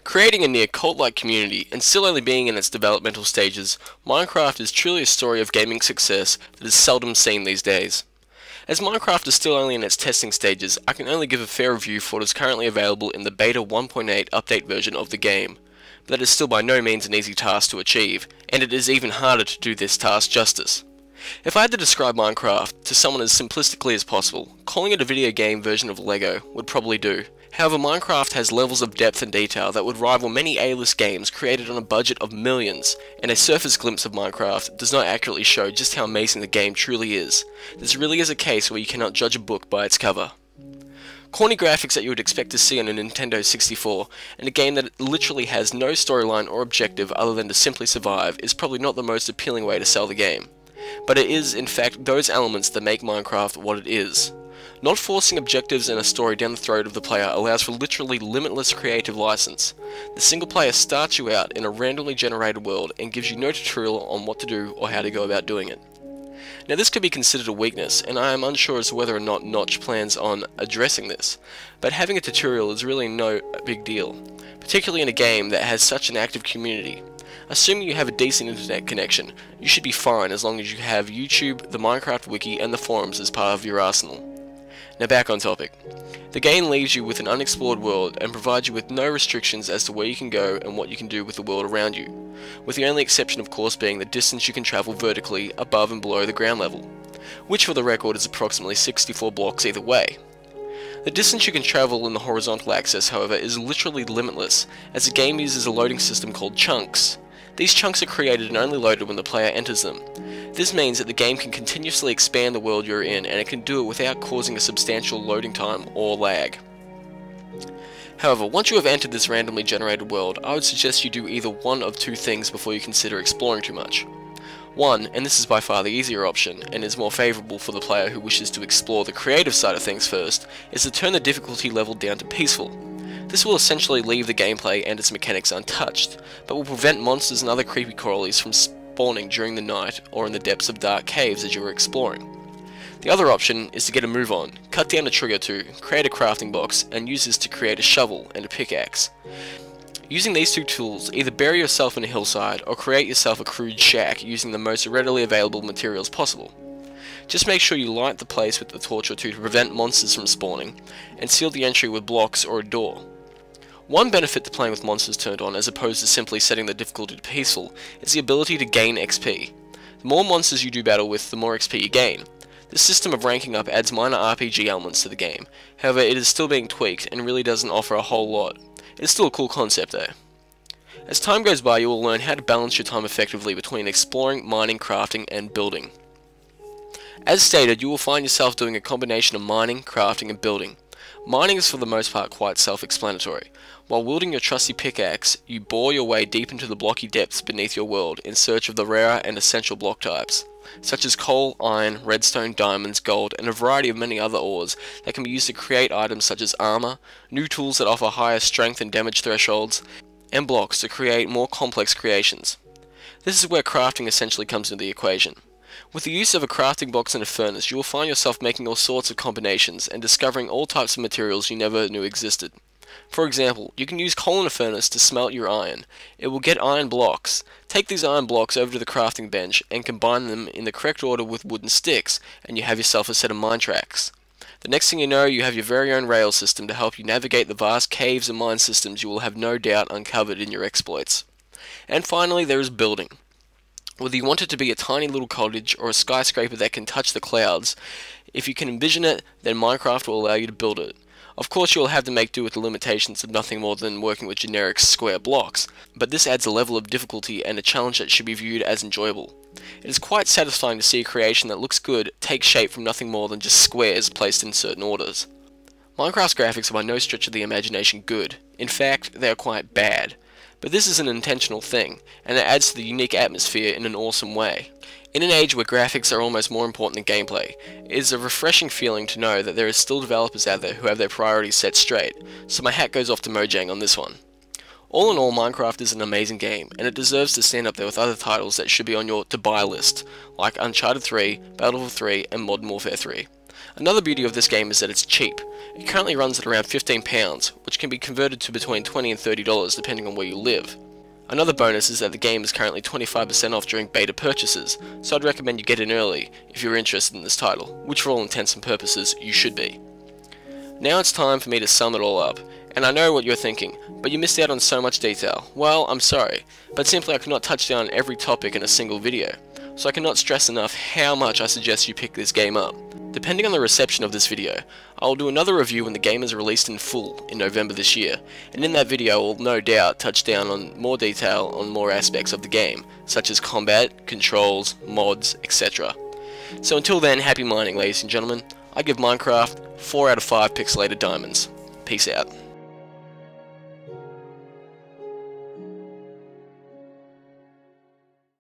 Creating a near cult-like community and still only being in its developmental stages, Minecraft is truly a story of gaming success that is seldom seen these days. As Minecraft is still only in its testing stages, I can only give a fair review for what is currently available in the Beta 1.8 update version of the game. But that is still by no means an easy task to achieve, and it is even harder to do this task justice. If I had to describe Minecraft to someone as simplistically as possible, calling it a video game version of LEGO would probably do. However, Minecraft has levels of depth and detail that would rival many A-list games created on a budget of millions, and a surface glimpse of Minecraft does not accurately show just how amazing the game truly is. This really is a case where you cannot judge a book by its cover. Corny graphics that you would expect to see on a Nintendo 64, and a game that literally has no storyline or objective other than to simply survive, is probably not the most appealing way to sell the game. But it is, in fact, those elements that make Minecraft what it is. Not forcing objectives and a story down the throat of the player allows for literally limitless creative license. The single player starts you out in a randomly generated world and gives you no tutorial on what to do or how to go about doing it. Now this could be considered a weakness, and I am unsure as to whether or not Notch plans on addressing this, but having a tutorial is really no big deal, particularly in a game that has such an active community. Assuming you have a decent internet connection, you should be fine as long as you have YouTube, the Minecraft wiki, and the forums as part of your arsenal. Now back on topic. The game leaves you with an unexplored world and provides you with no restrictions as to where you can go and what you can do with the world around you, with the only exception of course being the distance you can travel vertically above and below the ground level, which for the record is approximately 64 blocks either way. The distance you can travel in the horizontal axis, however, is literally limitless, as the game uses a loading system called chunks. These chunks are created and only loaded when the player enters them. This means that the game can continuously expand the world you're in, and it can do it without causing a substantial loading time or lag. However, once you have entered this randomly generated world, I would suggest you do either one of two things before you consider exploring too much. One, and this is by far the easier option, and is more favourable for the player who wishes to explore the creative side of things first, is to turn the difficulty level down to peaceful. This will essentially leave the gameplay and its mechanics untouched, but will prevent monsters and other creepy crawlies from spawning during the night or in the depths of dark caves as you are exploring. The other option is to get a move on, cut down a tree or two, create a crafting box, and use this to create a shovel and a pickaxe. Using these two tools, either bury yourself in a hillside or create yourself a crude shack using the most readily available materials possible. Just make sure you light the place with a torch or two to prevent monsters from spawning, and seal the entry with blocks or a door. One benefit to playing with monsters turned on as opposed to simply setting the difficulty to peaceful is the ability to gain XP. The more monsters you do battle with, the more XP you gain. This system of ranking up adds minor RPG elements to the game, however it is still being tweaked and really doesn't offer a whole lot. It's still a cool concept though. As time goes by, you will learn how to balance your time effectively between exploring, mining, crafting, and building. As stated, you will find yourself doing a combination of mining, crafting, and building. Mining is for the most part quite self-explanatory. While wielding your trusty pickaxe, you bore your way deep into the blocky depths beneath your world in search of the rarer and essential block types, such as coal, iron, redstone, diamonds, gold, and a variety of many other ores that can be used to create items such as armor, new tools that offer higher strength and damage thresholds, and blocks to create more complex creations. This is where crafting essentially comes into the equation. With the use of a crafting box and a furnace, you will find yourself making all sorts of combinations and discovering all types of materials you never knew existed. For example, you can use coal in a furnace to smelt your iron. It will get iron blocks. Take these iron blocks over to the crafting bench and combine them in the correct order with wooden sticks, and you have yourself a set of mine tracks. The next thing you know, you have your very own rail system to help you navigate the vast caves and mine systems you will have no doubt uncovered in your exploits. And finally, there is building. Whether you want it to be a tiny little cottage or a skyscraper that can touch the clouds, if you can envision it, then Minecraft will allow you to build it. Of course you will have to make do with the limitations of nothing more than working with generic square blocks, but this adds a level of difficulty and a challenge that should be viewed as enjoyable. It is quite satisfying to see a creation that looks good take shape from nothing more than just squares placed in certain orders. Minecraft's graphics are by no stretch of the imagination good. In fact, they are quite bad. But this is an intentional thing, and it adds to the unique atmosphere in an awesome way. In an age where graphics are almost more important than gameplay, it is a refreshing feeling to know that there are still developers out there who have their priorities set straight, so my hat goes off to Mojang on this one. All in all, Minecraft is an amazing game, and it deserves to stand up there with other titles that should be on your to-buy list, like Uncharted 3, Battlefield 3, and Modern Warfare 3. Another beauty of this game is that it's cheap. It currently runs at around £15, which can be converted to between $20 and $30 depending on where you live. Another bonus is that the game is currently 25% off during beta purchases, so I'd recommend you get in early if you're interested in this title, which for all intents and purposes you should be. Now it's time for me to sum it all up, and I know what you're thinking, but you missed out on so much detail. Well, I'm sorry, but simply I could not touch down every topic in a single video, so I cannot stress enough how much I suggest you pick this game up. Depending on the reception of this video, I will do another review when the game is released in full in November this year, and in that video I will no doubt touch down on more detail on more aspects of the game, such as combat, controls, mods, etc. So until then, happy mining ladies and gentlemen. I give Minecraft 4 out of 5 pixelated diamonds. Peace out.